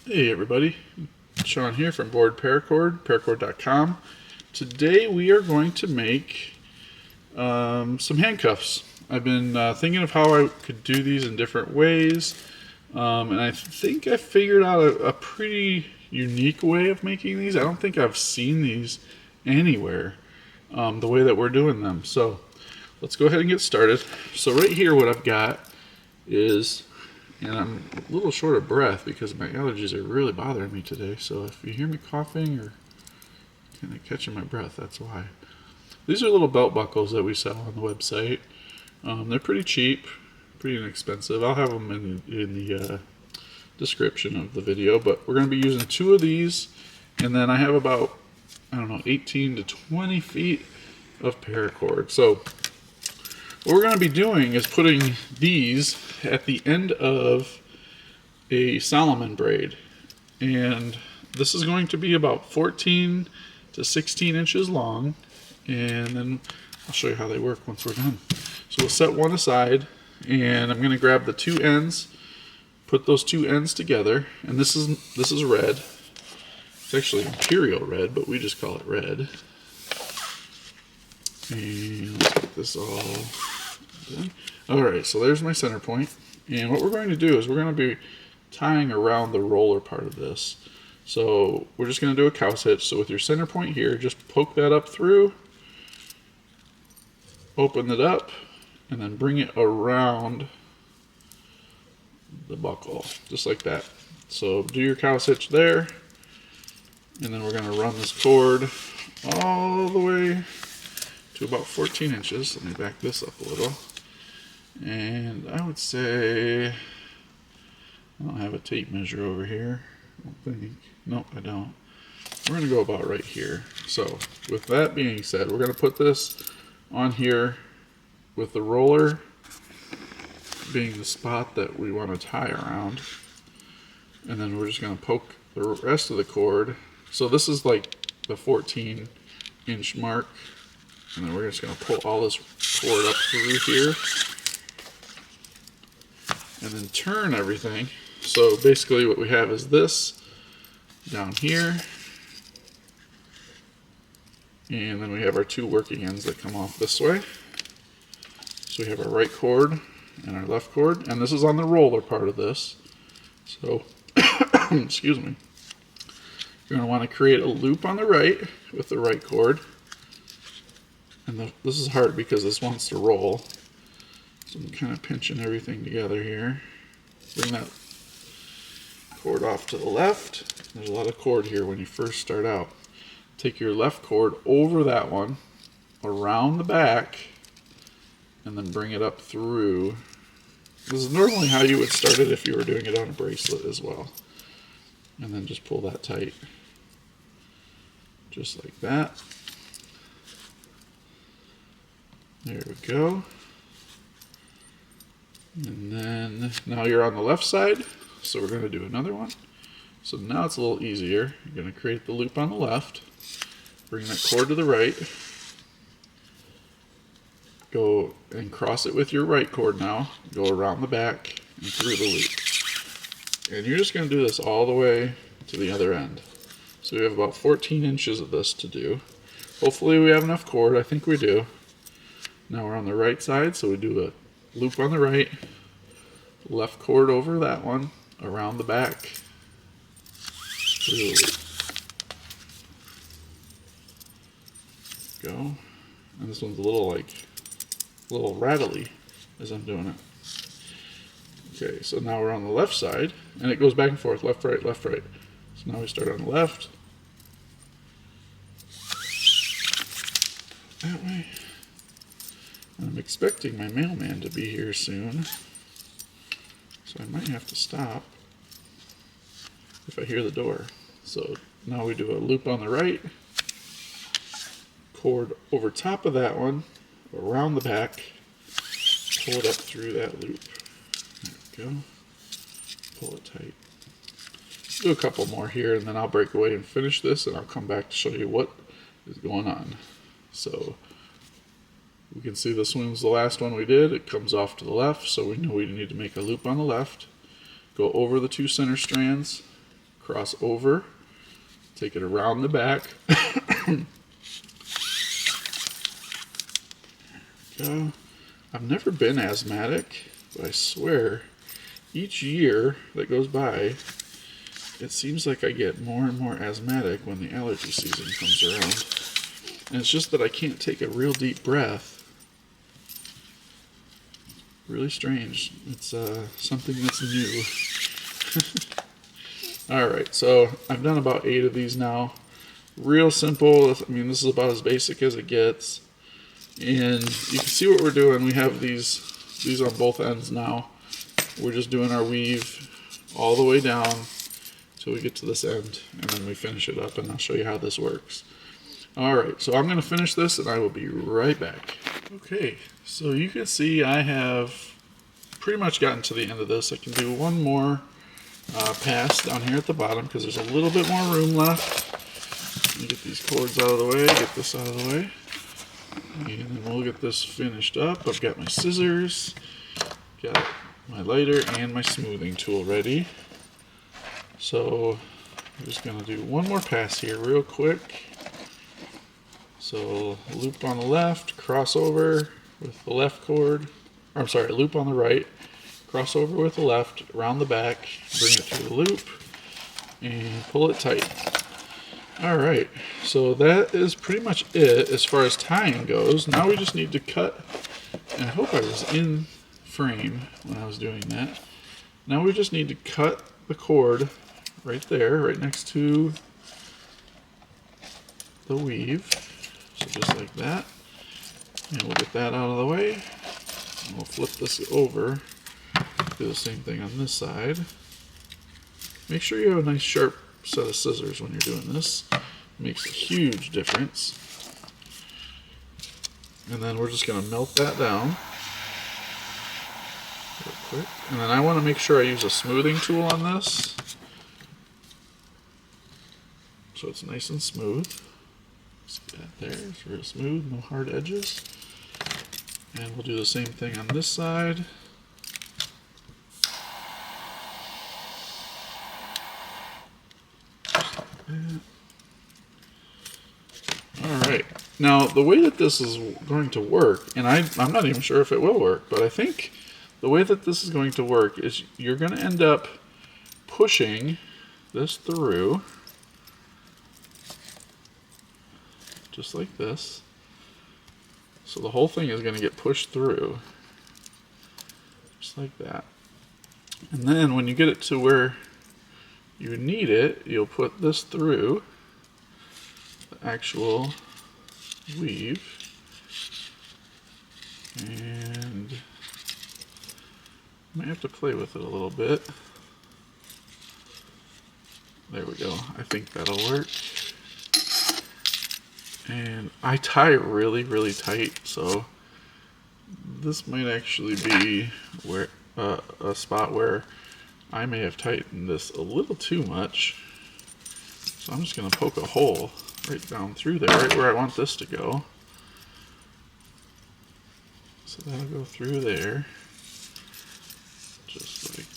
Hey everybody, Sean here from BoredParacord, Paracord.com. Today we are going to make some handcuffs. I've been thinking of how I could do these in different ways, and I think I figured out a pretty unique way of making these. I don't think I've seen these anywhere, the way that we're doing them. So let's go ahead and get started. So right here what I've got is, and I'm a little short of breath because my allergies are really bothering me today. So if you hear me coughing or kind of catching my breath, that's why. These are little belt buckles that we sell on the website. They're pretty cheap, pretty inexpensive. I'll have them in the description of the video. But we're going to be using 2 of these, and then I have about, I don't know, 18 to 20 feet of paracord. So what we're going to be doing is putting these at the end of a Solomon braid, and this is going to be about 14 to 16 inches long, and then I'll show you how they work once we're done. So we'll set one aside, and I'm going to grab the 2 ends, put those 2 ends together, and this is red. It's actually imperial red, but we just call it red. And let's get this all done. Alright, so there's my center point. And what we're going to do is we're going to be tying around the roller part of this. So we're just going to do a cow's hitch. So with your center point here, just poke that up through, open it up, and then bring it around the buckle, just like that. So do your cow's hitch there, and then we're going to run this cord all the way to about 14 inches. Let me back this up a little. And I would say, I don't have a tape measure over here, I don't think. Nope, I don't. We're going to go about right here. So with that being said, we're going to put this on here with the roller being the spot that we want to tie around. And then we're just going to poke the rest of the cord. So this is like the 14-inch mark. And then we're just going to pull all this cord up through here. And then turn everything. So basically what we have is this down here. And then we have our 2 working ends that come off this way. So we have our right cord and our left cord. And this is on the roller part of this. So, excuse me. You're going to want to create a loop on the right with the right cord. And this is hard because this wants to roll. So I'm kind of pinching everything together here. Bring that cord off to the left. There's a lot of cord here when you first start out. Take your left cord over that one, around the back, and then bring it up through. This is normally how you would start it if you were doing it on a bracelet as well. And then just pull that tight. Just like that. There we go. And then now you're on the left side, so we're going to do another one. So now it's a little easier. You're going to create the loop on the left, bring that cord to the right, go and cross it with your right cord now, go around the back and through the loop. And you're just going to do this all the way to the other end. So we have about 14 inches of this to do. Hopefully we have enough cord. I think we do. Now we're on the right side, so we do a loop on the right, left cord over that one, around the back, through the loop. Go. And this one's a little rattly as I'm doing it. Okay, so now we're on the left side, and it goes back and forth, left, right, left, right. So now we start on the left. That way. I'm expecting my mailman to be here soon, so I might have to stop if I hear the door. So now we do a loop on the right, cord over top of that one, around the back, pull it up through that loop. There we go. Pull it tight. Do a couple more here, and then I'll break away and finish this, and I'll come back to show you what is going on. So we can see this one's the last one we did. It comes off to the left, so we know we need to make a loop on the left. Go over the 2 center strands, cross over, take it around the back. Go. I've never been asthmatic, but I swear each year that goes by, it seems like I get more and more asthmatic when the allergy season comes around. And it's just that I can't take a real deep breath. Really strange. It's something that's new. Alright, so I've done about 8 of these now. Real simple. I mean, this is about as basic as it gets. And you can see what we're doing. We have these on both ends now. We're just doing our weave all the way down till we get to this end, and then we finish it up, and I'll show you how this works. Alright, so I'm going to finish this and I will be right back. Okay, so you can see I have pretty much gotten to the end of this. I can do one more pass down here at the bottom because there's a little bit more room left. Let me get these cords out of the way, get this out of the way, and then we'll get this finished up. I've got my scissors, got my lighter, and my smoothing tool ready. So I'm just going to do one more pass here real quick. So loop on the left, cross over with the left cord, or I'm sorry, loop on the right, cross over with the left, around the back, bring it through the loop, and pull it tight. Alright, so that is pretty much it as far as tying goes. Now we just need to cut, and I hope I was in frame when I was doing that. Now we just need to cut the cord right there, right next to the weave. So just like that, and we'll get that out of the way, and we'll flip this over, do the same thing on this side. Make sure you have a nice sharp set of scissors when you're doing this. It makes a huge difference. And then we're just going to melt that down real quick. And then I want to make sure I use a smoothing tool on this, so it's nice and smooth. See that there, it's real smooth, no hard edges. And we'll do the same thing on this side. Just like that. Alright, now the way that this is going to work, and I'm not even sure if it will work, but I think the way that this is going to work is you're going to end up pushing this through. Just like this. So the whole thing is going to get pushed through. Just like that. And then when you get it to where you need it, you'll put this through the actual weave. And I might have to play with it a little bit. There we go. I think that'll work. And I tie really, really tight, so this might actually be where a spot where I may have tightened this a little too much. So I'm just going to poke a hole right down through there, right where I want this to go. So that'll go through there, just like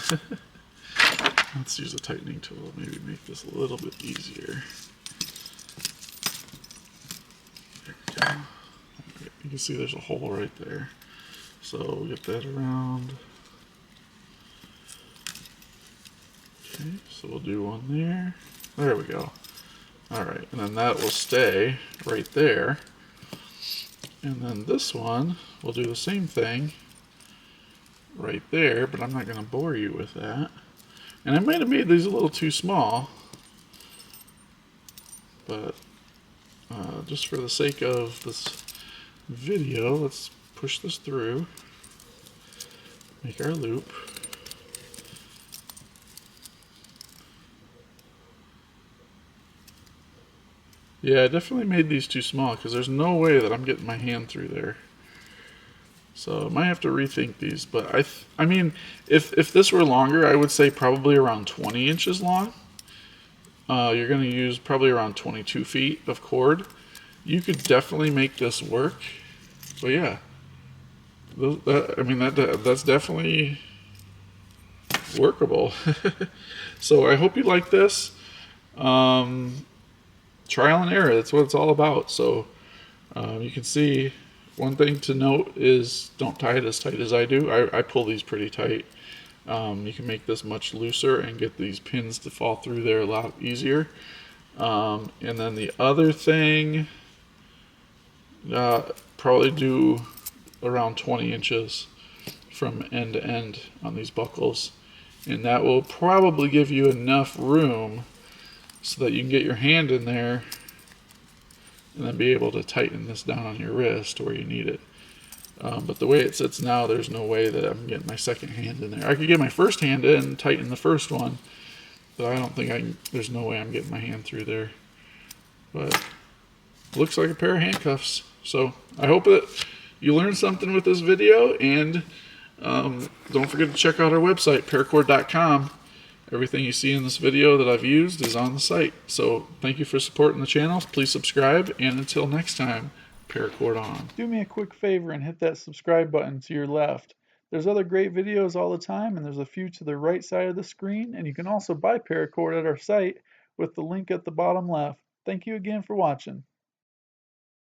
that. Let's use a tightening tool, maybe make this a little bit easier. There we go. Okay, you can see there's a hole right there. So we'll get that around. Okay, so we'll do one there. There we go. Alright, and then that will stay right there. And then this one, we'll do the same thing right there, but I'm not going to bore you with that. And I might have made these a little too small, but just for the sake of this video, let's push this through, make our loop. Yeah, I definitely made these too small because there's no way that I'm getting my hand through there. So I might have to rethink these, but I mean, if this were longer, I would say probably around 20 inches long. You're going to use probably around 22 feet of cord. You could definitely make this work, but yeah, I mean that's definitely workable. So I hope you like this. Trial and error, that's what it's all about. So you can see one thing to note is don't tie it as tight as I do. I pull these pretty tight. You can make this much looser and get these pins to fall through there a lot easier. And then the other thing, probably do around 20 inches from end to end on these buckles. And that will probably give you enough room so that you can get your hand in there and then be able to tighten this down on your wrist where you need it. But the way it sits now, there's no way that I'm getting my second hand in there. I could get my first hand in and tighten the first one, but I don't think there's no way I'm getting my hand through there. But looks like a pair of handcuffs. So I hope that you learned something with this video, and don't forget to check out our website, Paracord.com. Everything you see in this video that I've used is on the site. So thank you for supporting the channel. Please subscribe, and until next time, Paracord on. Do me a quick favor and hit that subscribe button to your left. There's other great videos all the time, and there's a few to the right side of the screen, and you can also buy Paracord at our site with the link at the bottom left. Thank you again for watching.